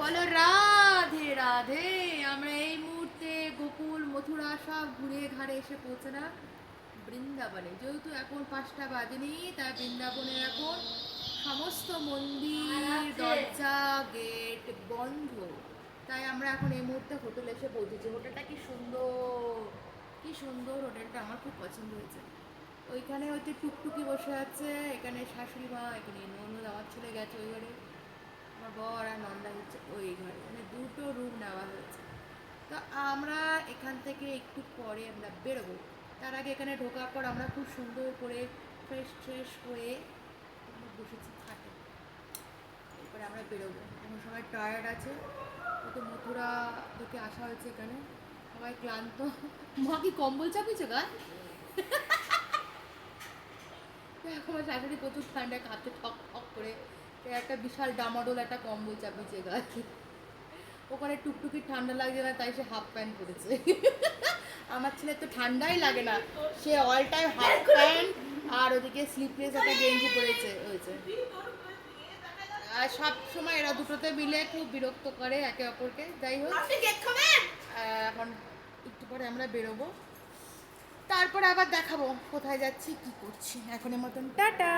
বলো রাধে রাধে। আমরা এই মুহূর্তে গোকুল মথুরা সব ঘুরে ঘাড়ে এসে পৌঁছালাম বৃন্দাবনে। যেহেতু এখন 5টা বাজেনি, তাই বৃন্দাবনে এখন সমস্ত মন্দির দরজা গেট বন্ধ। তাই আমরা এখন এই মুহূর্তে হোটেলে এসে পৌঁছেছি। হোটেলটা কি সুন্দর, কি সুন্দর হোটেলটা, আমার খুব পছন্দ হয়েছে। ওইখানে হয়তো টুকটুকি বসে আছে, এখানে শাশুড়ি মা, এখানে ননদ আমার ছেলে গেছে ওই ঘরে, আমার বর আর নন্দা হচ্ছে ওই ঘরে, মানে দুটো রুম নেওয়া হয়েছে। তো আমরা এখান থেকে একটু পরে আমরা বেরোবো। তার আগে এখানে ঢোকার পর আমরা খুব সুন্দর করে ফ্রেশ ফ্রেশ হয়ে এখানে বসেছি খাটে। এরপরে আমরা বেরোবো। এখন সবাই টায়ার্ড আছে, তো মথুরা থেকে আসা হয়েছে এখানে, সবাই ক্লান্ত। মা কি কম্বল চাপিয়েছে গা? আমার শাশুড়ি প্রচুর ঠান্ডায় কাঁপছে ঠক ঠক করে, একটা বিশাল ডামাডোল একটা কম্বল চাপিয়েছে গায়ে। ওখানে টুকটুকি ঠান্ডা লাগছে না, তাই সে হাফ প্যান্ট পরেছে। আমার ছেলে তো ঠান্ডাই লাগে না, সে অল টাইম হাফ প্যান্ট আর ওদিকে স্লিপলেস একটা গেঞ্জি পরেছে হয়েছে। আর সব সময় এরা দুটোতে মিলে খুব বিরক্ত করে একে অপরকে। যাই হোক, এখন একটু পরে আমরা বেরোবো, তারপরে আবার দেখাবো কোথায় যাচ্ছি কি করছি। এখনের মতন টাটা।